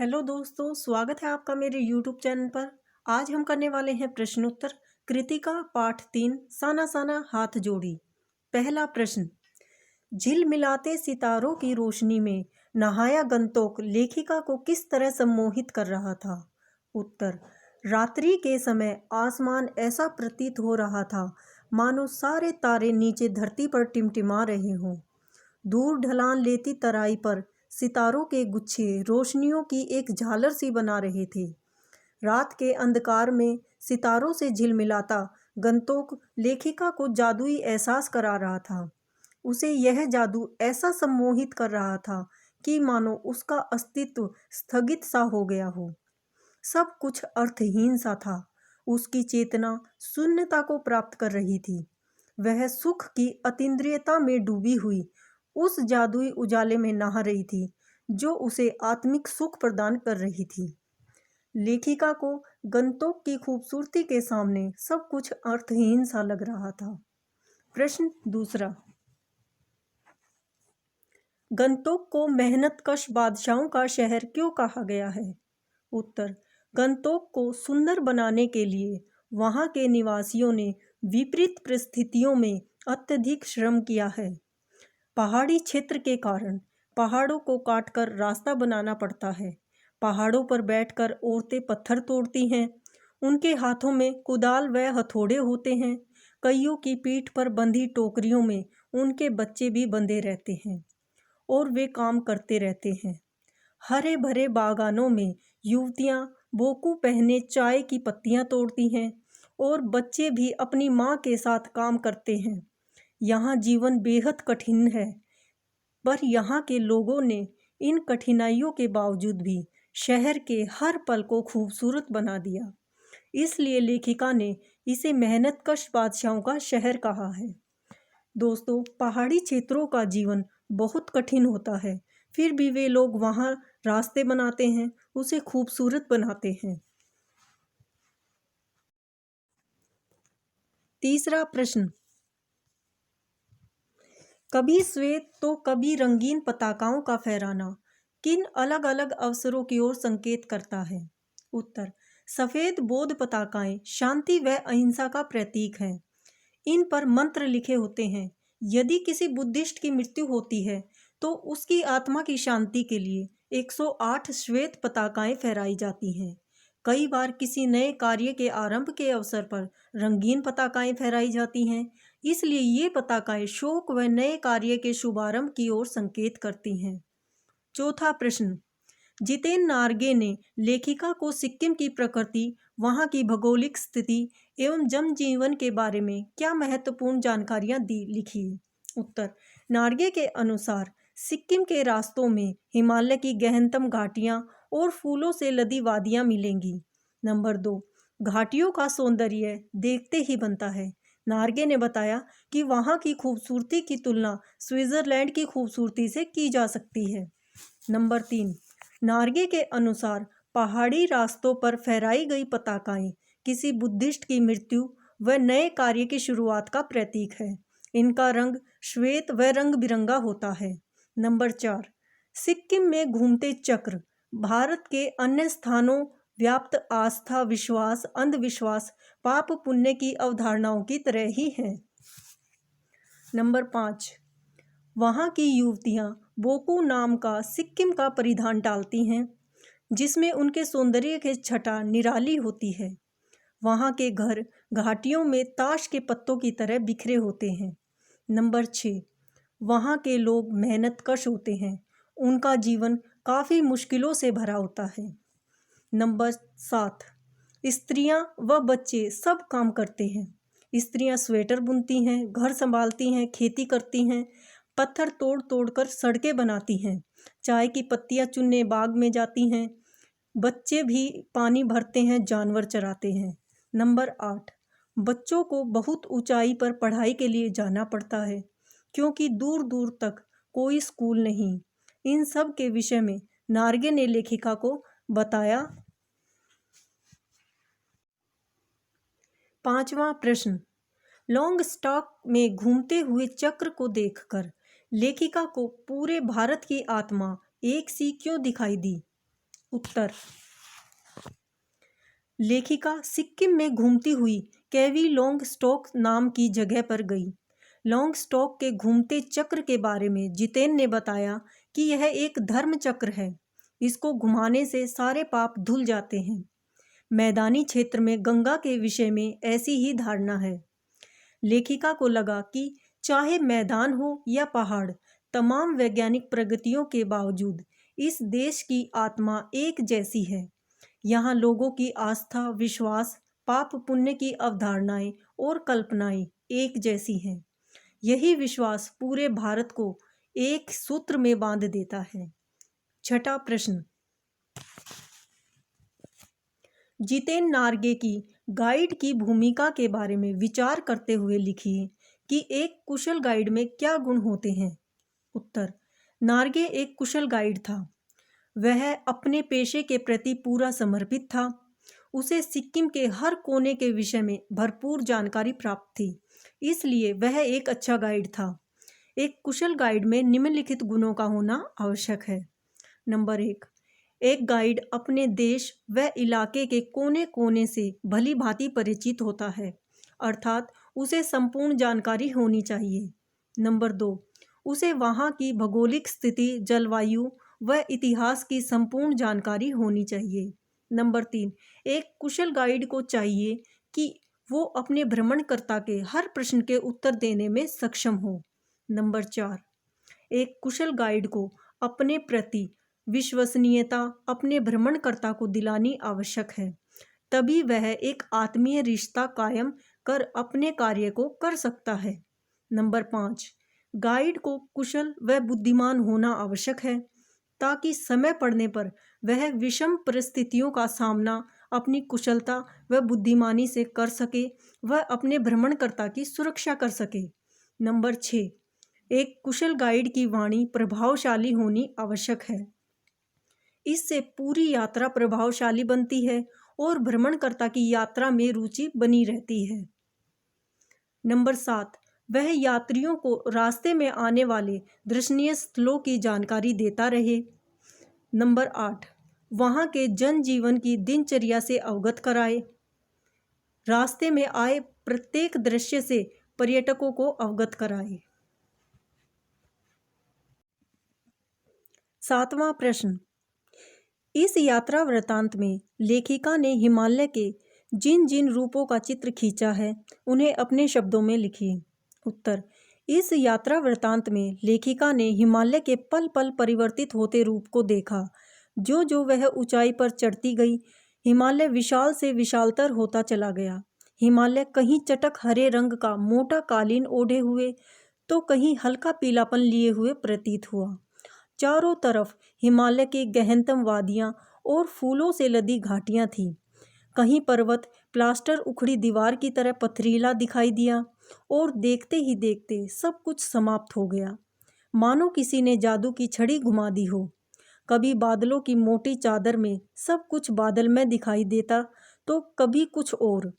Hello दोस्तों, स्वागत है आपका मेरे यूट्यूब चैनल पर। आज हम करने वाले हैं प्रश्नोत्तर कृतिका पाठ 3 साना साना हाथ जोड़ी। पहला प्रश्न, झिलमिलाते सितारों की रोशनी में नहाया गंतोक लेखिका को किस तरह सम्मोहित कर रहा था? उत्तर, रात्रि के समय आसमान ऐसा प्रतीत हो रहा था मानो सारे तारे नीचे धरती पर टिमटिमा रहे हों। दूर ढलान लेती तराई पर सितारों के गुच्छे रोशनियों की एक झालर सी बना रहे थे। रात के अंधकार में सितारों से झिलमिलाता गंतोक लेखिका को जादुई एहसास करा रहा था। उसे यह जादू ऐसा सम्मोहित कर रहा था कि मानो उसका अस्तित्व स्थगित सा हो गया हो। सब कुछ अर्थहीन सा था। उसकी चेतना शून्यता को प्राप्त कर रही थी। वह सुख की अतीन्द्रियता में डूबी हुई उस जादुई उजाले में नहा रही थी जो उसे आत्मिक सुख प्रदान कर रही थी। लेखिका को गंतोक की खूबसूरती के सामने सब कुछ अर्थहीन सा लग रहा था। प्रश्न दूसरा, गंतोक को मेहनतकश बादशाहों का शहर क्यों कहा गया है? उत्तर, गंतोक को सुंदर बनाने के लिए वहां के निवासियों ने विपरीत परिस्थितियों में अत्यधिक श्रम किया है। पहाड़ी क्षेत्र के कारण पहाड़ों को काटकर रास्ता बनाना पड़ता है। पहाड़ों पर बैठकर औरतें पत्थर तोड़ती हैं। उनके हाथों में कुदाल व हथौड़े होते हैं। कईयों की पीठ पर बंधी टोकरियों में उनके बच्चे भी बंधे रहते हैं और वे काम करते रहते हैं। हरे भरे बागानों में युवतियां बोकू पहने चाय की पत्तियां तोड़ती हैं और बच्चे भी अपनी माँ के साथ काम करते हैं। यहाँ जीवन बेहद कठिन है, पर यहाँ के लोगों ने इन कठिनाइयों के बावजूद भी शहर के हर पल को खूबसूरत बना दिया। इसलिए लेखिका ने इसे मेहनतकश बादशाहों का शहर कहा है। दोस्तों, पहाड़ी क्षेत्रों का जीवन बहुत कठिन होता है, फिर भी वे लोग वहाँ रास्ते बनाते हैं, उसे खूबसूरत बनाते हैं। तीसरा प्रश्न, कभी श्वेत तो कभी रंगीन पताकाओं का फहराना किन अलग अलग अवसरों की ओर संकेत करता है? उत्तर, सफेद बौद्ध पताकाएं शांति व अहिंसा का प्रतीक हैं। इन पर मंत्र लिखे होते हैं। यदि किसी बुद्धिस्ट की मृत्यु होती है तो उसकी आत्मा की शांति के लिए 108 श्वेत पताकाएं फहराई जाती हैं। कई बार किसी नए कार्य के आरंभ के अवसर पर रंगीन पताकाएं फहराई जाती हैं। इसलिए ये पताकाएं शोक व नए कार्य के शुभारंभ की ओर संकेत करती हैं। चौथा प्रश्न, जितेन नारगे ने लेखिका को सिक्किम की प्रकृति, वहाँ की भौगोलिक स्थिति एवं जनजीवन के बारे में क्या महत्वपूर्ण जानकारियाँ दी लिखी? उत्तर, नारगे के अनुसार सिक्किम के रास्तों में हिमालय की गहनतम घाटियाँ और फूलों से लदी वादियाँ मिलेंगी। नंबर 2, घाटियों का सौंदर्य देखते ही बनता है। नारगे ने बताया कि वहाँ की खूबसूरती की तुलना स्विट्जरलैंड की खूबसूरती से की जा सकती है। नंबर 3, नारगे के अनुसार पहाड़ी रास्तों पर फहराई गई पताकाएं किसी बुद्धिस्ट की मृत्यु व नए कार्य की शुरुआत का प्रतीक है। इनका रंग श्वेत व रंग बिरंगा होता है। नंबर 4, सिक्किम में घूमते चक्र भारत के अन्य स्थानों व्याप्त आस्था, विश्वास, अंधविश्वास, पाप पुण्य की अवधारणाओं की तरह ही है। नंबर 5, वहाँ की युवतियाँ बोकू नाम का सिक्किम का परिधान डालती हैं, जिसमें उनके सौंदर्य की छटा निराली होती है। वहाँ के घर घाटियों में ताश के पत्तों की तरह बिखरे होते हैं। नंबर 6, वहाँ के लोग मेहनतकश होते हैं। उनका जीवन काफ़ी मुश्किलों से भरा होता है। नंबर 7, स्त्रियाँ व बच्चे सब काम करते हैं। स्त्रियाँ स्वेटर बुनती हैं, घर संभालती हैं, खेती करती हैं, पत्थर तोड़ तोड़ कर सड़कें बनाती हैं, चाय की पत्तियाँ चुनने बाग में जाती हैं, बच्चे भी पानी भरते हैं, जानवर चराते हैं। नंबर 8, बच्चों को बहुत ऊंचाई पर पढ़ाई के लिए जाना पड़ता है क्योंकि दूर दूर तक कोई स्कूल नहीं। इन सब के विषय में नारगे ने लेखिका को बताया। पांचवा प्रश्न, लॉन्ग स्टॉक में घूमते हुए चक्र को देखकर लेखिका को पूरे भारत की आत्मा एक सी क्यों दिखाई दी? उत्तर, लेखिका सिक्किम में घूमती हुई केवी लोंगस्टोक नाम की जगह पर गई। लोंगस्टोक के घूमते चक्र के बारे में जितेन ने बताया कि यह एक धर्म चक्र है। इसको घुमाने से सारे पाप धुल जाते हैं। मैदानी क्षेत्र में गंगा के विषय में ऐसी ही धारणा है। लेखिका को लगा कि चाहे मैदान हो या पहाड़, तमाम वैज्ञानिक प्रगतियों के बावजूद इस देश की आत्मा एक जैसी है। यहाँ लोगों की आस्था, विश्वास, पाप पुण्य की अवधारणाएं और कल्पनाएं एक जैसी हैं। यही विश्वास पूरे भारत को एक सूत्र में बांध देता है। छठा प्रश्न, जितेन नार्गे की गाइड की भूमिका के बारे में विचार करते हुए लिखिए कि एक कुशल गाइड में क्या गुण होते हैं। उत्तर, नार्गे एक कुशल गाइड था। वह अपने पेशे के प्रति पूरा समर्पित था। उसे सिक्किम के हर कोने के विषय में भरपूर जानकारी प्राप्त थी, इसलिए वह एक अच्छा गाइड था। एक कुशल गाइड में निम्नलिखित गुणों का होना आवश्यक है। नंबर 1, एक गाइड अपने देश व इलाके के कोने कोने से भली भांति परिचित होता है, अर्थात उसे संपूर्ण जानकारी होनी चाहिए। नंबर 2, उसे वहाँ की भौगोलिक स्थिति, जलवायु व इतिहास की संपूर्ण जानकारी होनी चाहिए। नंबर 3, एक कुशल गाइड को चाहिए कि वो अपने भ्रमणकर्ता के हर प्रश्न के उत्तर देने में सक्षम हो। नंबर 4, एक कुशल गाइड को अपने प्रति विश्वसनीयता अपने भ्रमणकर्ता को दिलानी आवश्यक है, तभी वह एक आत्मीय रिश्ता कायम कर अपने कार्य को कर सकता है। नंबर 5, गाइड को कुशल व बुद्धिमान होना आवश्यक है, ताकि समय पड़ने पर वह विषम परिस्थितियों का सामना अपनी कुशलता व बुद्धिमानी से कर सके व अपने भ्रमणकर्ता की सुरक्षा कर सके। नंबर 6, एक कुशल गाइड की वाणी प्रभावशाली होनी आवश्यक है। इससे पूरी यात्रा प्रभावशाली बनती है और भ्रमणकर्ता की यात्रा में रुचि बनी रहती है। नंबर 7, वह यात्रियों को रास्ते में आने वाले दर्शनीय स्थलों की जानकारी देता रहे। नंबर 8, वहाँ के जनजीवन की दिनचर्या से अवगत कराए। रास्ते में आए प्रत्येक दृश्य से पर्यटकों को अवगत कराए। 7वां प्रश्न, इस यात्रा वृत्तांत में लेखिका ने हिमालय के जिन जिन रूपों का चित्र खींचा है, उन्हें अपने शब्दों में लिखिए। उत्तर, इस यात्रा वृत्तांत में लेखिका ने हिमालय के पल पल परिवर्तित होते रूप को देखा। जो जो वह ऊंचाई पर चढ़ती गई, हिमालय विशाल से विशालतर होता चला गया। हिमालय कहीं चटक हरे रंग का मोटा कालीन ओढ़े हुए, तो कहीं हल्का पीलापन लिए हुए प्रतीत हुआ। चारों तरफ हिमालय की गहनतम वादियाँ और फूलों से लदी घाटियाँ थीं। कहीं पर्वत प्लास्टर उखड़ी दीवार की तरह पथरीला दिखाई दिया और देखते ही देखते सब कुछ समाप्त हो गया, मानो किसी ने जादू की छड़ी घुमा दी हो। कभी बादलों की मोटी चादर में सब कुछ बादलमय दिखाई देता, तो कभी कुछ और।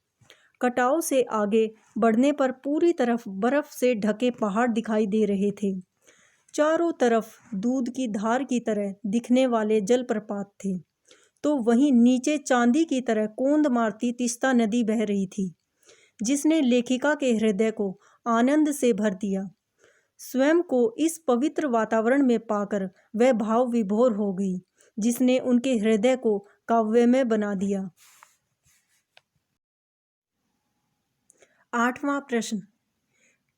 कटाव से आगे बढ़ने पर पूरी तरफ बर्फ से ढके पहाड़ दिखाई दे रहे थे। चारों तरफ दूध की धार की तरह दिखने वाले जलप्रपात थे, तो वहीं नीचे चांदी की तरह कोंद मारती तीस्ता नदी बह रही थी, जिसने लेखिका के हृदय को आनंद से भर दिया। स्वयं को इस पवित्र वातावरण में पाकर वह भाव विभोर हो गई, जिसने उनके हृदय को काव्यमय बना दिया। 8वां प्रश्न,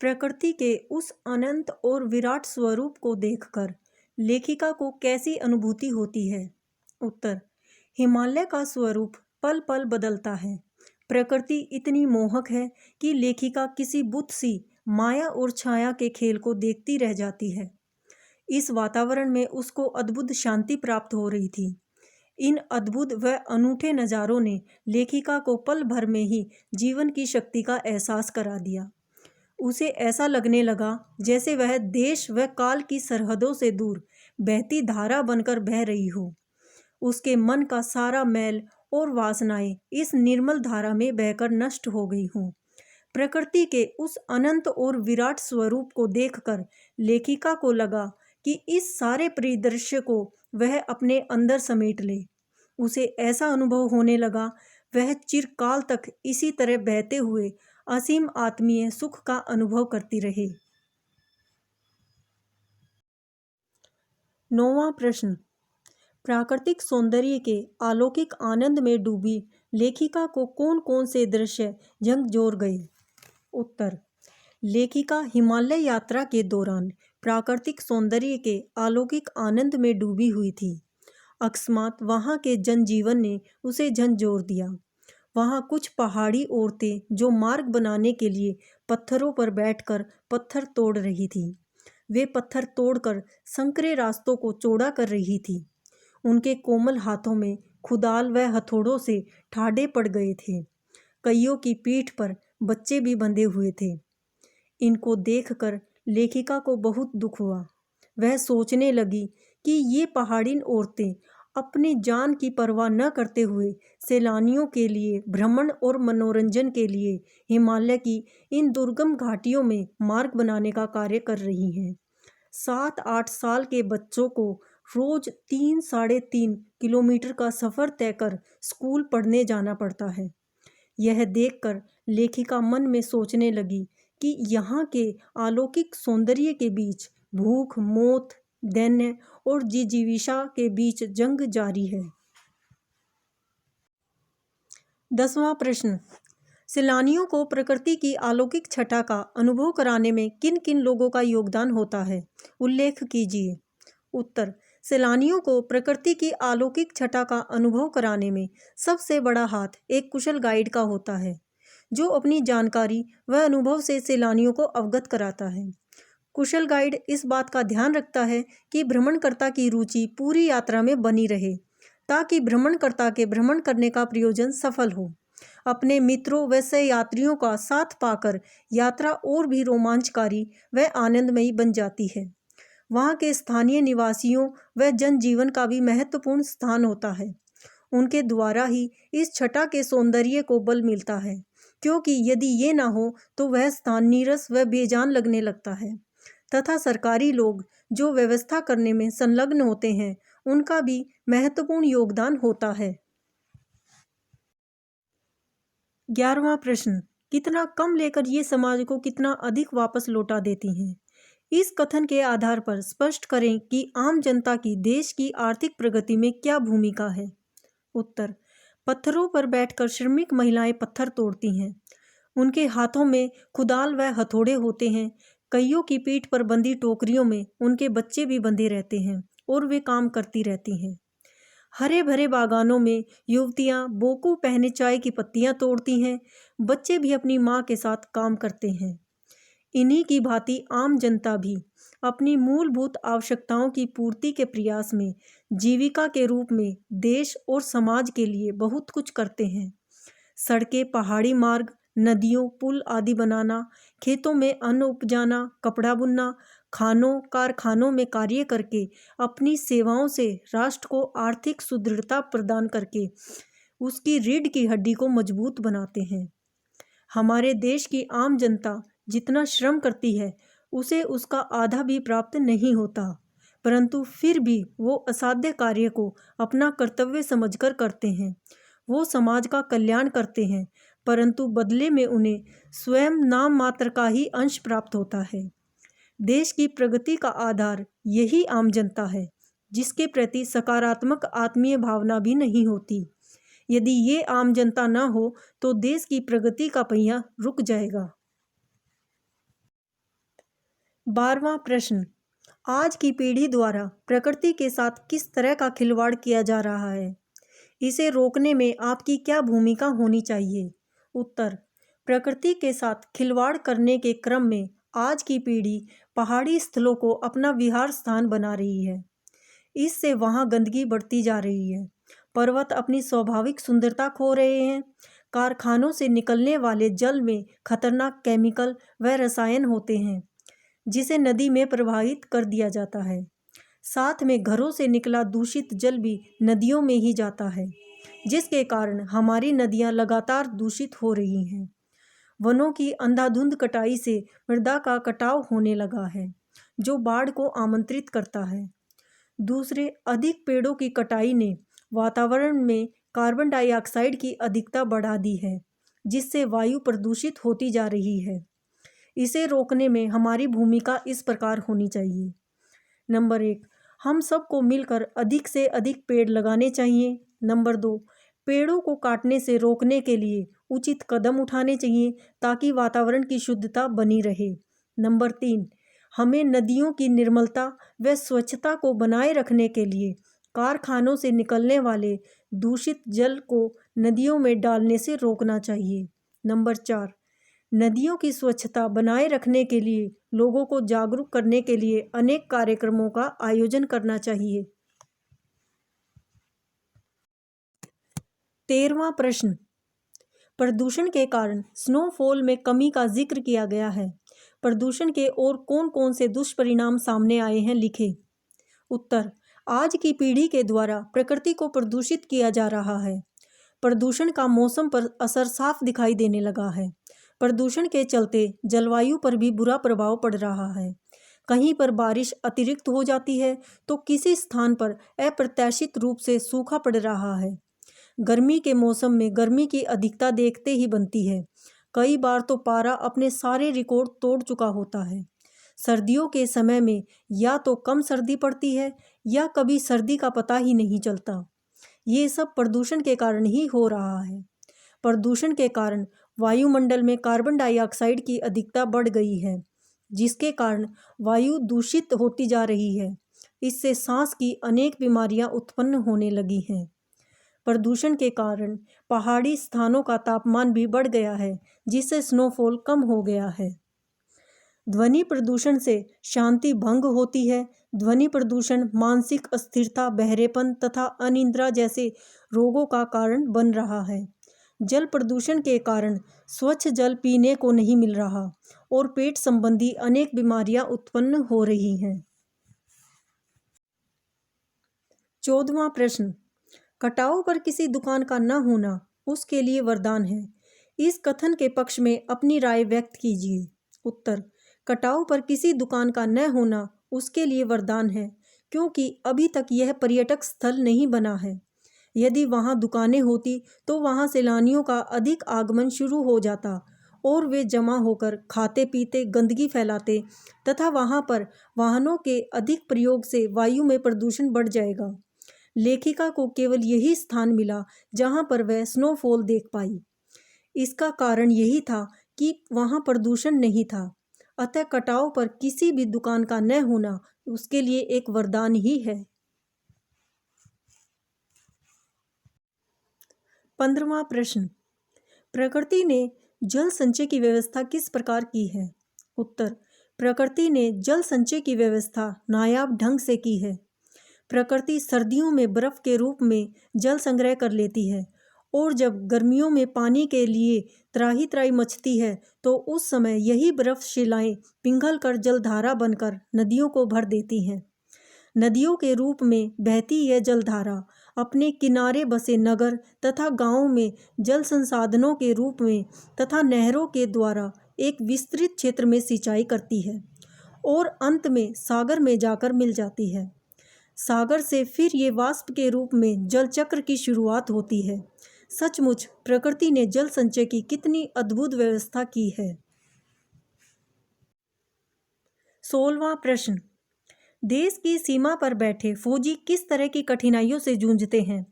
प्रकृति के उस अनंत और विराट स्वरूप को देखकर लेखिका को कैसी अनुभूति होती है। उत्तर, हिमालय का स्वरूप पल पल बदलता है। प्रकृति इतनी मोहक है कि लेखिका किसी बुत सी माया और छाया के खेल को देखती रह जाती है। इस वातावरण में उसको अद्भुत शांति प्राप्त हो रही थी। इन अद्भुत व अनूठे नज़ारों ने लेखिका को पल भर में ही जीवन की शक्ति का एहसास करा दिया। उसे ऐसा लगने लगा जैसे वह देश व काल की सरहदों से दूर बहती धारा बनकर बह रही हो। उसके मन का सारा मैल और वासनाएं इस निर्मल धारा में बहकर नष्ट हो गई हों। प्रकृति के उस अनंत और विराट स्वरूप को देखकर लेखिका को लगा कि इस सारे परिदृश्य को वह अपने अंदर समेट ले। उसे ऐसा अनुभव होने लगा वह चिरकाल तक इसी तरह बहते हुए असीम आत्मीय सुख का अनुभव करती रहे। 9वां प्रश्न, प्राकृतिक सौंदर्य के अलौकिक आनंद में डूबी लेखिका को कौन कौन से दृश्य झकझोर गए? उत्तर, लेखिका हिमालय यात्रा के दौरान प्राकृतिक सौंदर्य के अलौकिक आनंद में डूबी हुई थी। अकस्मात वहाँ के जनजीवन ने उसे झंझोर दिया। वहाँ कुछ पहाड़ी औरतें जो मार्ग बनाने के लिए पत्थरों पर बैठकर पत्थर तोड़ रही थी। वे पत्थर तोड़कर संकरे रास्तों को चौड़ा कर रही थी। उनके कोमल हाथों में खुदाल व हथौड़ों से ठाडे पड़ गए थे। कईयों की पीठ पर बच्चे भी बंधे हुए थे। इनको देखकर लेखिका को बहुत दुख हुआ। वह सोचने लगी कि ये पहाड़िन औरतें अपनी जान की परवाह न करते हुए सैलानियों के लिए भ्रमण और मनोरंजन के लिए हिमालय की इन दुर्गम घाटियों में मार्ग बनाने का कार्य कर रही हैं। 7-8 साल के बच्चों को रोज 3-3.5 किलोमीटर का सफ़र तय कर स्कूल पढ़ने जाना पड़ता है। यह देखकर लेखिका मन में सोचने लगी कि यहाँ के अलौकिक सौंदर्य के बीच भूख, मौत, दैन्य और जिजीविषा के बीच जंग जारी है। 10वां प्रश्न, सैलानियों को प्रकृति की अलौकिक छटा का अनुभव कराने में किन किन लोगों का योगदान होता है? उल्लेख कीजिए। उत्तर, सैलानियों को प्रकृति की अलौकिक छटा का अनुभव कराने में सबसे बड़ा हाथ एक कुशल गाइड का होता है, जो अपनी जानकारी व अनुभव से सैलानियों को अवगत कराता है। कुशल गाइड इस बात का ध्यान रखता है कि भ्रमणकर्ता की रुचि पूरी यात्रा में बनी रहे, ताकि भ्रमणकर्ता के भ्रमण करने का प्रयोजन सफल हो। अपने मित्रों व सहयात्रियों का साथ पाकर यात्रा और भी रोमांचकारी व आनंदमयी बन जाती है। वहाँ के स्थानीय निवासियों व जनजीवन का भी महत्वपूर्ण स्थान होता है। उनके द्वारा ही इस छटा के सौंदर्य को बल मिलता है, क्योंकि यदि ये ना हो तो वह स्थान नीरस व बेजान लगने लगता है। तथा सरकारी लोग जो व्यवस्था करने में संलग्न होते हैं, उनका भी महत्वपूर्ण योगदान होता है। 11वां प्रश्न, कितना कम लेकर ये समाज को कितना अधिक वापस लौटा देती हैं? इस कथन के आधार पर स्पष्ट करें कि आम जनता की देश की आर्थिक प्रगति में क्या भूमिका है। उत्तर, पत्थरों पर बैठकर श्रमिक महिलाएं पत्थर तोड़ती हैं। उनके हाथों में कुदाल व हथौड़े होते हैं। कईयों की पीठ पर बंधी टोकरियों में उनके बच्चे भी बंधे रहते हैं और वे काम करती रहती हैं। हरे भरे बागानों में युवतियां बोकू पहने चाय की पत्तियां तोड़ती हैं। बच्चे भी अपनी माँ के साथ काम करते हैं। इन्हीं की भांति आम जनता भी अपनी मूलभूत आवश्यकताओं की पूर्ति के प्रयास में जीविका के रूप में देश और समाज के लिए बहुत कुछ करते हैं। सड़कें, पहाड़ी मार्ग, नदियों, पुल आदि बनाना, खेतों में अन्न उपजाना, कपड़ा बुनना, खानों कारखानों में कार्य करके अपनी सेवाओं से राष्ट्र को आर्थिक सुदृढ़ता प्रदान करके उसकी रीढ़ की हड्डी को मजबूत बनाते हैं। हमारे देश की आम जनता जितना श्रम करती है, उसे उसका आधा भी प्राप्त नहीं होता, परंतु फिर भी वो असाध्य कार्य को अपना कर्तव्य समझकर करते हैं। वो समाज का कल्याण करते हैं, परंतु बदले में उन्हें स्वयं नाम मात्र का ही अंश प्राप्त होता है। देश की प्रगति का आधार यही आम जनता है, जिसके प्रति सकारात्मक आत्मीय भावना भी नहीं होती। यदि ये आम जनता न हो तो देश की प्रगति का पहिया रुक जाएगा। 12वां प्रश्न, आज की पीढ़ी द्वारा प्रकृति के साथ किस तरह का खिलवाड़ किया जा रहा है? इसे रोकने में आपकी क्या भूमिका होनी चाहिए? उत्तर, प्रकृति के साथ खिलवाड़ करने के क्रम में आज की पीढ़ी पहाड़ी स्थलों को अपना विहार स्थान बना रही है। इससे वहाँ गंदगी बढ़ती जा रही है। पर्वत अपनी स्वाभाविक सुंदरता खो रहे हैं। कारखानों से निकलने वाले जल में खतरनाक केमिकल व रसायन होते हैं, जिसे नदी में प्रवाहित कर दिया जाता है। साथ में घरों से निकला दूषित जल भी नदियों में ही जाता है, जिसके कारण हमारी नदियाँ लगातार दूषित हो रही हैं। वनों की अंधाधुंध कटाई से मृदा का कटाव होने लगा है, जो बाढ़ को आमंत्रित करता है। दूसरे, अधिक पेड़ों की कटाई ने वातावरण में कार्बन डाइऑक्साइड की अधिकता बढ़ा दी है, जिससे वायु प्रदूषित होती जा रही है। इसे रोकने में हमारी भूमिका इस प्रकार होनी चाहिए। नंबर 1, हम सबको मिलकर अधिक से अधिक पेड़ लगाने चाहिए। नंबर 2, पेड़ों को काटने से रोकने के लिए उचित कदम उठाने चाहिए ताकि वातावरण की शुद्धता बनी रहे। नंबर 3, हमें नदियों की निर्मलता व स्वच्छता को बनाए रखने के लिए कारखानों से निकलने वाले दूषित जल को नदियों में डालने से रोकना चाहिए। नंबर 4, नदियों की स्वच्छता बनाए रखने के लिए लोगों को जागरूक करने के लिए अनेक कार्यक्रमों का आयोजन करना चाहिए। 13वां प्रश्न, प्रदूषण के कारण स्नोफॉल में कमी का जिक्र किया गया है। प्रदूषण के और कौन कौन से दुष्परिणाम सामने आए हैं, लिखें। उत्तर, आज की पीढ़ी के द्वारा प्रकृति को प्रदूषित किया जा रहा है। प्रदूषण का मौसम पर असर साफ दिखाई देने लगा है। प्रदूषण के चलते जलवायु पर भी बुरा प्रभाव पड़ रहा है। कहीं पर बारिश अतिरिक्त हो जाती है तो किसी स्थान पर अप्रत्याशित रूप से सूखा पड़ रहा है। गर्मी के मौसम में गर्मी की अधिकता देखते ही बनती है। कई बार तो पारा अपने सारे रिकॉर्ड तोड़ चुका होता है। सर्दियों के समय में या तो कम सर्दी पड़ती है या कभी सर्दी का पता ही नहीं चलता। ये सब प्रदूषण के कारण ही हो रहा है। प्रदूषण के कारण वायुमंडल में कार्बन डाइऑक्साइड की अधिकता बढ़ गई है, जिसके कारण वायु दूषित होती जा रही है। इससे सांस की अनेक बीमारियां उत्पन्न होने लगी हैं। प्रदूषण के कारण पहाड़ी स्थानों का तापमान भी बढ़ गया है, जिससे स्नोफॉल कम हो गया है। ध्वनि प्रदूषण से शांति भंग होती है। ध्वनि प्रदूषण मानसिक अस्थिरता, बहरेपन तथा अनिद्रा जैसे रोगों का कारण बन रहा है। जल प्रदूषण के कारण स्वच्छ जल पीने को नहीं मिल रहा और पेट संबंधी अनेक बीमारियां उत्पन्न हो रही हैं। 14वां प्रश्न, कटाव पर किसी दुकान का न होना उसके लिए वरदान है। इस कथन के पक्ष में अपनी राय व्यक्त कीजिए। उत्तर, कटाव पर किसी दुकान का न होना उसके लिए वरदान है, क्योंकि अभी तक यह पर्यटक स्थल नहीं बना है। यदि वहाँ दुकानें होती तो वहाँ सैलानियों का अधिक आगमन शुरू हो जाता और वे जमा होकर खाते पीते गंदगी फैलाते तथा वहाँ पर वाहनों के अधिक प्रयोग से वायु में प्रदूषण बढ़ जाएगा। लेखिका को केवल यही स्थान मिला जहाँ पर वह स्नोफॉल देख पाई। इसका कारण यही था कि वहाँ प्रदूषण नहीं था। अतः कटाव पर किसी भी दुकान का न होना उसके लिए एक वरदान ही है। 15वां प्रश्न, प्रकृति ने जल संचय की व्यवस्था किस प्रकार की है? उत्तर, प्रकृति ने जल संचय की व्यवस्था नायाब ढंग से की है। प्रकृति सर्दियों में बर्फ के रूप में जल संग्रह कर लेती है और जब गर्मियों में पानी के लिए त्राही त्राही मचती है तो उस समय यही बर्फ शिलाएं पिघल कर जलधारा बनकर नदियों को भर देती हैं। नदियों के रूप में बहती यह जलधारा अपने किनारे बसे नगर तथा गांवों में जल संसाधनों के रूप में तथा नहरों के द्वारा एक विस्तृत क्षेत्र में सिंचाई करती है और अंत में सागर में जाकर मिल जाती है। सागर से फिर ये वाष्प के रूप में जल चक्र की शुरुआत होती है। सचमुच प्रकृति ने जल संचय की कितनी अद्भुत व्यवस्था की है। 16वां प्रश्न, देश की सीमा पर बैठे फौजी किस तरह की कठिनाइयों से जूझते हैं?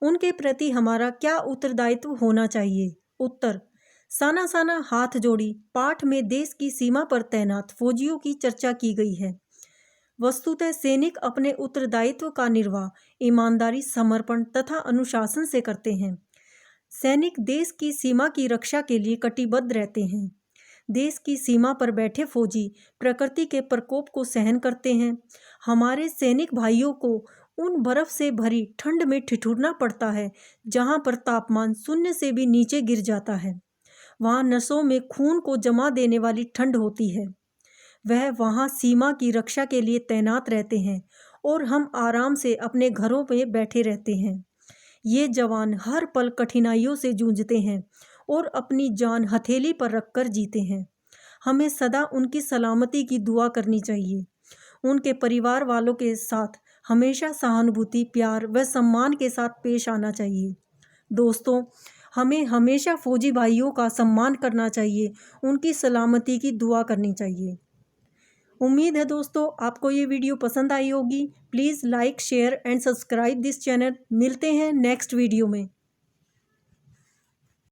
उनके प्रति हमारा क्या उत्तरदायित्व होना चाहिए? उत्तर, साना साना हाथ जोड़ी पाठ में देश की सीमा पर तैनात फौजियों की चर्चा की गई है। वस्तुतः सैनिक अपने उत्तरदायित्व का निर्वाह ईमानदारी, समर्पण तथा अनुशासन से करते हैं। सैनिक देश की सीमा की रक्षा के लिए कटिबद्ध रहते हैं। देश की सीमा पर बैठे फौजी प्रकृति के प्रकोप को सहन करते हैं। हमारे सैनिक भाइयों को उन बर्फ से भरी ठंड में ठिठुरना पड़ता है जहां पर तापमान शून्य से भी नीचे गिर जाता है। वहां नसों में खून को जमा देने वाली ठंड होती है। वह वहां सीमा की रक्षा के लिए तैनात रहते हैं और हम आराम से अपने घरों में बैठे रहते हैं। ये जवान हर पल कठिनाइयों से जूझते हैं और अपनी जान हथेली पर रखकर जीते हैं। हमें सदा उनकी सलामती की दुआ करनी चाहिए। उनके परिवार वालों के साथ हमेशा सहानुभूति, प्यार व सम्मान के साथ पेश आना चाहिए। दोस्तों, हमें हमेशा फौजी भाइयों का सम्मान करना चाहिए, उनकी सलामती की दुआ करनी चाहिए। उम्मीद है दोस्तों आपको ये वीडियो पसंद आई होगी। Please like, share and subscribe this channel. मिलते हैं नेक्स्ट वीडियो में।